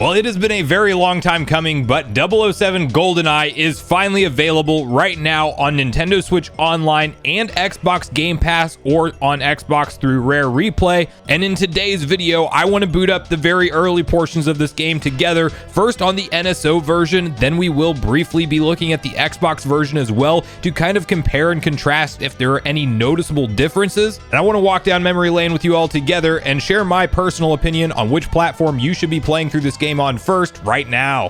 Well, it has been a very long time coming, but 007 Goldeneye is finally available right now on Nintendo Switch Online and Xbox Game Pass, or on Xbox through Rare Replay. And in today's video, I want to boot up the very early portions of this game together, first on the NSO version, then we will briefly be looking at the Xbox version as well to kind of compare and contrast if there are any noticeable differences. And I want to walk down memory lane with you all together and share my personal opinion on which platform you should be playing through this game on first right now.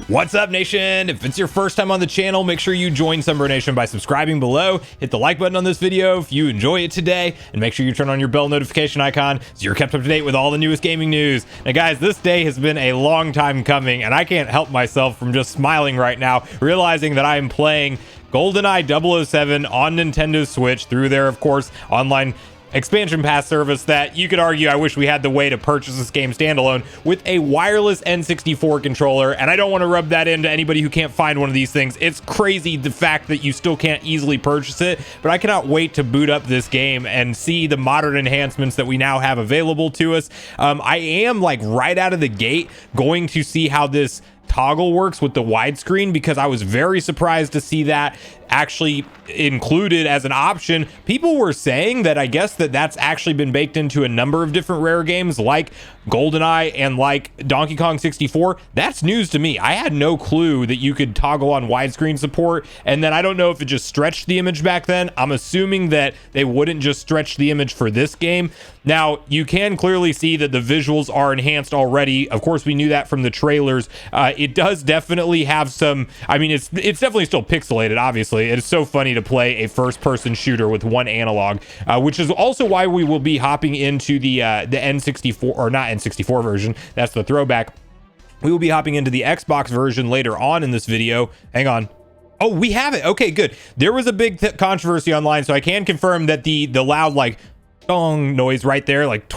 What's up, nation? If it's your first time on the channel, make sure you join Sunbro Nation by subscribing below. Hit the like button on this video if you enjoy it today, and make sure you turn on your bell notification icon so you're kept up to date with all the newest gaming news. Now guys, this day has been a long time coming, and I can't help myself from just smiling right now, realizing that I am playing Goldeneye 007 on Nintendo Switch through their, of course, online expansion pass service that you could argue I wish we had the way to purchase this game standalone with a wireless N64 controller. And I don't want to rub that into anybody who can't find one of these things. It's crazy the fact that you still can't easily purchase it, but I cannot wait to boot up this game and see the modern enhancements that we now have available to us. I am like right out of the gate going to see how this toggle works with the widescreen, because I was very surprised to see that actually included as an option. People were saying that I guess that's actually been baked into a number of different Rare games like Goldeneye and like Donkey Kong 64. That's news to me. I had no clue that you could toggle on widescreen support, and then I don't know if it just stretched the image back then. I'm assuming that they wouldn't just stretch the image for this game. Now you can clearly see that the visuals are enhanced already. Of course, we knew that from the trailers. It does definitely have some, I mean, it's definitely still pixelated, obviously. It is so funny to play a first-person shooter with one analog, which is also why we will be hopping into the N64, or not N64 version. That's the throwback. We will be hopping into the Xbox version later on in this video. Hang on. Oh, we have it. Okay, good. There was a big controversy online, so I can confirm that the loud, like, dong noise right there, like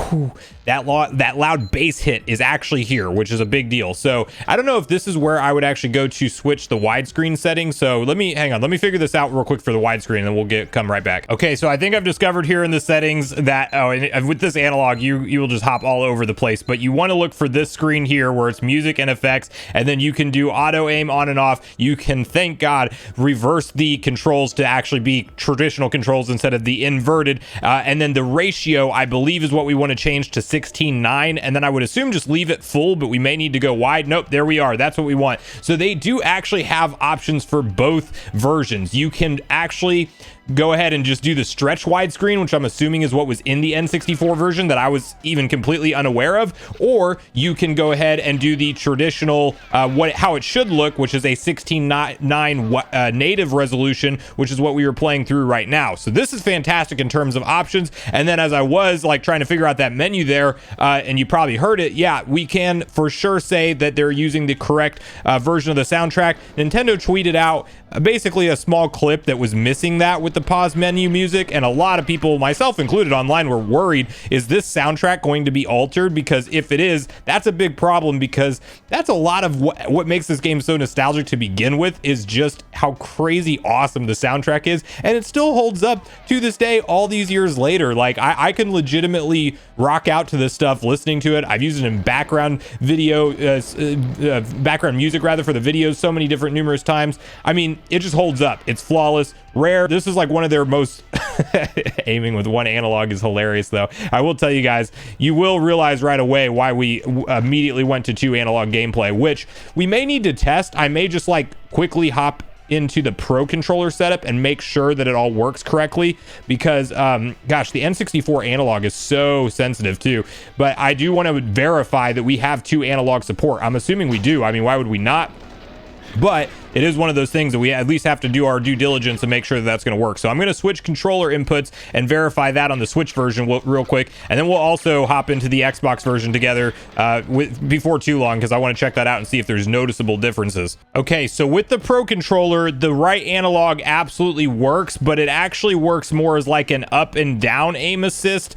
that loud bass hit is actually here, which is a big deal. So I don't know if this is where I would actually go to switch the widescreen setting. So let me figure this out real quick for the widescreen, and then we'll come right back. Okay, so I think I've discovered here in the settings that and with this analog you will just hop all over the place, but you want to look for this screen here where it's music and effects, and then you can do auto aim on and off. You can, thank God, reverse the controls to actually be traditional controls instead of the inverted, and then the ratio, I believe, is what we want to change to 16:9, and then I would assume just leave it full, but we may need to go wide. Nope, there we are. That's what we want. So they do actually have options for both versions. You can actually go ahead and just do the stretch widescreen, which I'm assuming is what was in the N64 version that I was even completely unaware of, or you can go ahead and do the traditional how it should look, which is a 16:9 native resolution, which is what we were playing through right now. So this is fantastic in terms of options. And then as I was like trying to figure out that menu there, and you probably heard it, yeah, we can for sure say that they're using the correct version of the soundtrack. Nintendo tweeted out basically a small clip that was missing that with the pause menu music, and a lot of people, myself included online, were worried, is this soundtrack going to be altered? Because if it is, that's a big problem, because that's a lot of what makes this game so nostalgic to begin with, is just how crazy awesome the soundtrack is, and it still holds up to this day all these years later. Like I can legitimately rock out to this stuff listening to it. I've used it in background video, background music rather, for the videos so many different numerous times. I mean, it just holds up. It's flawless. Rare, this is like one of their most aiming with one analog is hilarious though. I will tell you guys, you will realize right away why we immediately went to 2 analog gameplay, which we may need to test. I may just like quickly hop into the Pro controller setup and make sure that it all works correctly, because gosh, the N64 analog is so sensitive too. But I do want to verify that we have 2 analog support. I'm assuming we do. I mean, why would we not? But it is one of those things that we at least have to do our due diligence and make sure that that's going to work. So I'm going to switch controller inputs and verify that on the Switch version real quick, and then we'll also hop into the Xbox version together before too long, because I want to check that out and see if there's noticeable differences. Okay, so with the Pro controller, the right analog absolutely works, but it actually works more as like an up and down aim assist,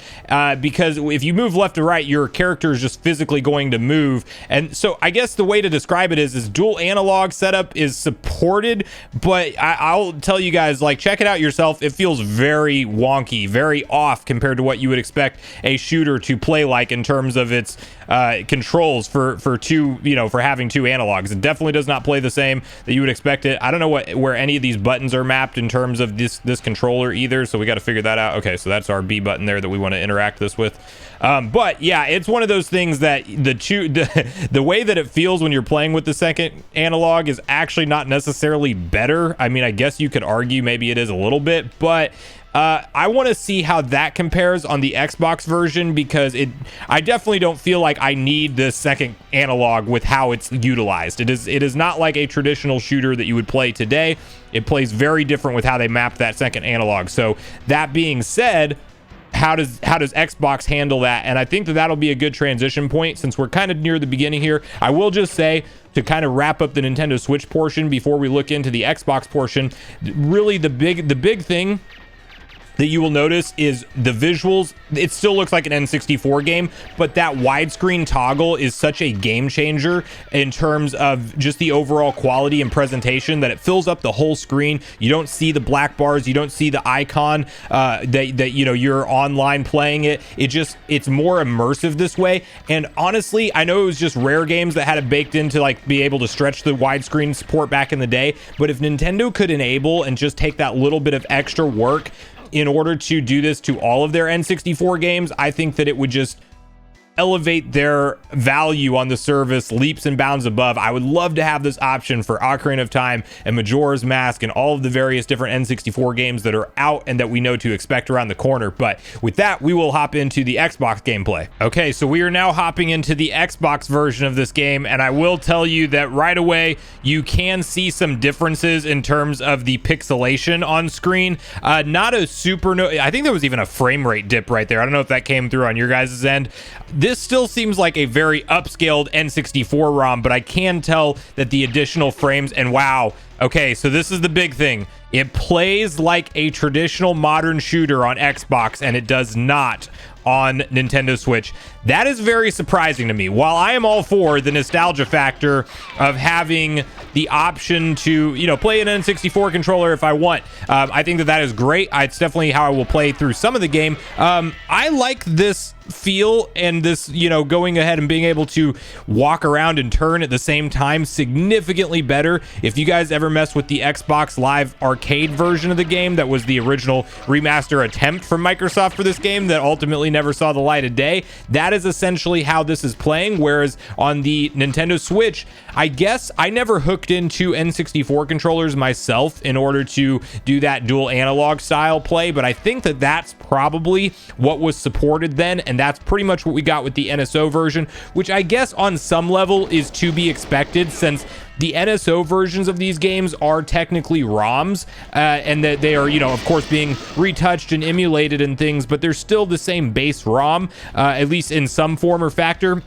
because if you move left to right, your character is just physically going to move. And so I guess the way to describe it is dual analog setup is supported, but I'll tell you guys, like, check it out yourself. It feels very wonky, very off compared to what you would expect a shooter to play like in terms of its controls for two, for having two analogs. It definitely does not play the same that you would expect it. I don't know where any of these buttons are mapped in terms of this controller either, so we got to figure that out. Okay, so that's our B button there that we want to interact this with. But yeah, it's one of those things that the way that it feels when you're playing with the second analog is actually not necessarily better. I mean, I guess you could argue maybe it is a little bit, but I want to see how that compares on the Xbox version, because I definitely don't feel like I need this second analog with how it's utilized. It is not like a traditional shooter that you would play today. It plays very different with how they map that second analog. So that being said, how does Xbox handle that? And I think that'll be a good transition point since we're kind of near the beginning here. I will just say, to kind of wrap up the Nintendo Switch portion before we look into the Xbox portion, really the big thing that you will notice is the visuals. It still looks like an N64 game, but that widescreen toggle is such a game changer in terms of just the overall quality and presentation that it fills up the whole screen. You don't see the black bars, you don't see the icon that you're online playing it. It's more immersive this way. And honestly, I know it was just rare games that had it baked in to like be able to stretch the widescreen support back in the day, but if Nintendo could enable and just take that little bit of extra work in order to do this to all of their N64 games, I think that it would just elevate their value on the service leaps and bounds above. I would love to have this option for Ocarina of Time and Majora's Mask and all of the various different N64 games that are out and that we know to expect around the corner. But with that, we will hop into the Xbox gameplay. Okay, so we are now hopping into the Xbox version of this game, and I will tell you that right away you can see some differences in terms of the pixelation on screen. Not a I think there was even a frame rate dip right there. I don't know if that came through on your guys' end. This still seems like a very upscaled N64 ROM, but I can tell that the additional frames, and wow, okay, so this is the big thing. It plays like a traditional modern shooter on Xbox, and it does not on Nintendo Switch. That is very surprising to me. While I am all for the nostalgia factor of having the option to, play an N64 controller if I want, I think that is great. It's definitely how I will play through some of the game. I like this feel and this, going ahead and being able to walk around and turn at the same time significantly better. If you guys ever mess with the Xbox Live Arcade version of the game, that was the original remaster attempt from Microsoft for this game that ultimately never saw the light of day, that is essentially how this is playing. Whereas on the Nintendo Switch, I guess I never hooked into N64 controllers myself in order to do that dual analog style play, but I think that that's probably what was supported then, and that's pretty much what we got with the NSO version, which I guess on some level is to be expected, since the NSO versions of these games are technically ROMs, and that they are, of course, being retouched and emulated and things, but they're still the same base ROM, at least in some form or factor.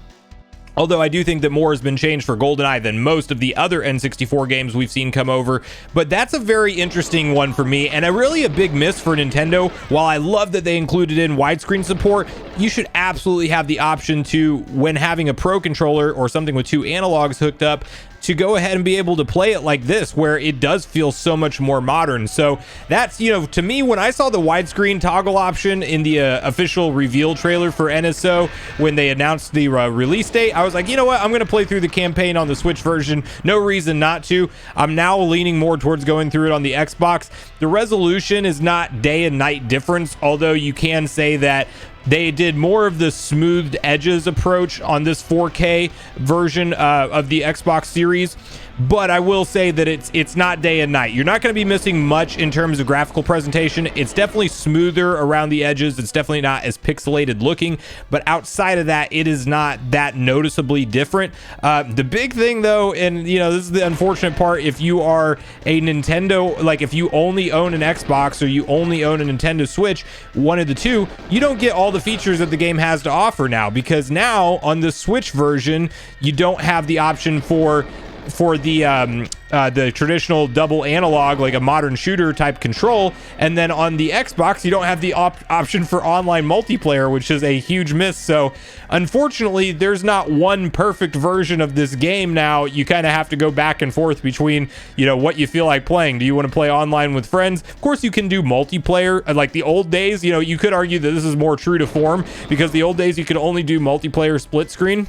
Although I do think that more has been changed for Goldeneye than most of the other N64 games we've seen come over. But that's a very interesting one for me, and really a big miss for Nintendo. While I love that they included in widescreen support, you should absolutely have the option to, when having a Pro controller or something with two analogs hooked up, to go ahead and be able to play it like this, where it does feel so much more modern. So that's, to me, when I saw the widescreen toggle option in the official reveal trailer for NSO, when they announced the release date, I was like, you know what, I'm going to play through the campaign on the Switch version. No reason not to. I'm now leaning more towards going through it on the Xbox. The resolution is not day and night difference, although you can say that they did more of the smoothed edges approach on this 4K version of the Xbox Series. But I will say that it's not day and night. You're not going to be missing much in terms of graphical presentation. It's definitely smoother around the edges. It's definitely not as pixelated looking. But outside of that, it is not that noticeably different. The big thing, though, and this is the unfortunate part, if you are a Nintendo, like if you only own an Xbox or you only own a Nintendo Switch, one of the two, you don't get all the features that the game has to offer now, because now on the Switch version, you don't have the option for for the traditional double analog, like a modern shooter type control, and then on the Xbox you don't have the option for online multiplayer, which is a huge miss. So unfortunately there's not one perfect version of this game. Now you kind of have to go back and forth between, you know, what you feel like playing. Do you want to play online with friends? Of course you can do multiplayer. Like the old days, you know, you could argue that this is more true to form, because the old days you could only do multiplayer split screen.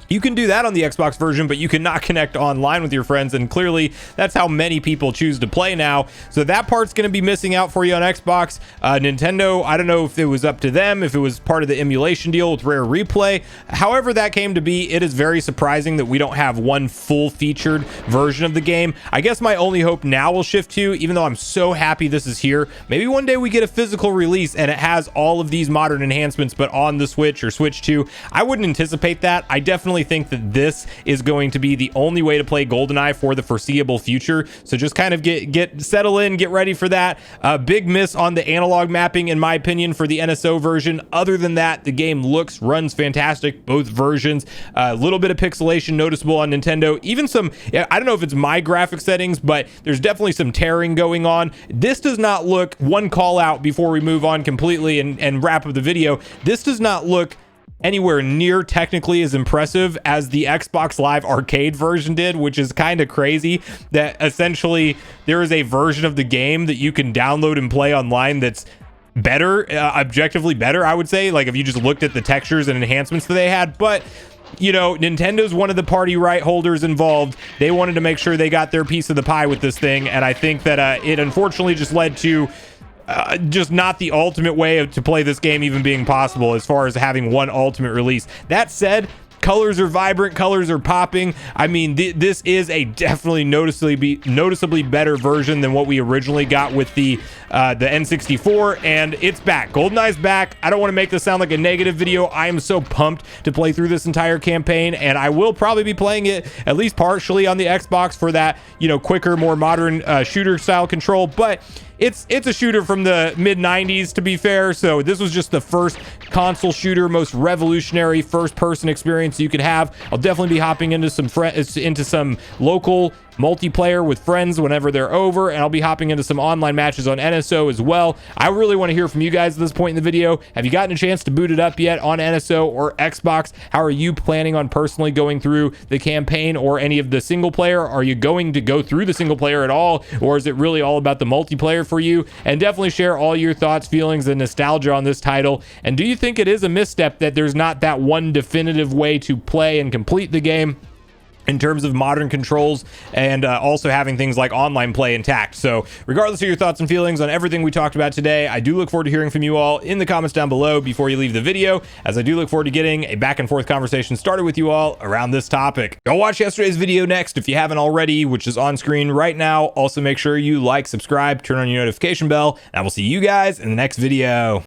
You can do that on the Xbox version, but you cannot connect online with your friends, and clearly that's how many people choose to play now. So that part's going to be missing out for you on Xbox. Nintendo, I don't know if it was up to them, if it was part of the emulation deal with Rare Replay. However that came to be, it is very surprising that we don't have one full-featured version of the game. I guess my only hope now will shift to, even though I'm so happy this is here, maybe one day we get a physical release and it has all of these modern enhancements, but on the Switch or Switch 2. I wouldn't anticipate that. I definitely think that this is going to be the only way to play Goldeneye for the foreseeable future. So just kind of settle in, get ready for that. Big miss on the analog mapping, in my opinion, for the NSO version. Other than that, the game runs fantastic, both versions. A little bit of pixelation noticeable on Nintendo. Even some, I don't know if it's my graphic settings, but there's definitely some tearing going on. This does not look, one call out before we move on completely and wrap up the video. This does not look anywhere near technically as impressive as the Xbox Live Arcade version did, which is kind of crazy that essentially there is a version of the game that you can download and play online that's better, objectively better, I would say, like if you just looked at the textures and enhancements that they had. But you know, Nintendo's one of the party right holders involved. They wanted to make sure they got their piece of the pie with this thing, and I think that it unfortunately just led to just not the ultimate way to play this game even being possible, as far as having one ultimate release. That said, colors are vibrant, colors are popping. I mean, this is a definitely noticeably better version than what we originally got with the N64, and it's back. GoldenEye's back. I don't want to make this sound like a negative video. I am so pumped to play through this entire campaign, and I will probably be playing it at least partially on the Xbox for that, you know, quicker, more modern shooter style control. But it's a shooter from the mid 90s, to be fair. So this was just the first console shooter, most revolutionary first person experience you could have. I'll definitely be hopping into some local multiplayer with friends whenever they're over, and I'll be hopping into some online matches on NSO as well. I really want to hear from you guys at this point in the video. Have you gotten a chance to boot it up yet on NSO or Xbox? How are you planning on personally going through the campaign or any of the single player? Are you going to go through the single player at all, or is it really all about the multiplayer for you? And definitely share all your thoughts, feelings, and nostalgia on this title. And do you think it is a misstep that there's not that one definitive way to play and complete the game in terms of modern controls, and also having things like online play intact? So regardless of your thoughts and feelings on everything we talked about today, I do look forward to hearing from you all in the comments down below before you leave the video, as I do look forward to getting a back and forth conversation started with you all around this topic. Go watch yesterday's video next if you haven't already, which is on screen right now. Also make sure you like, subscribe, turn on your notification bell, and I will see you guys in the next video.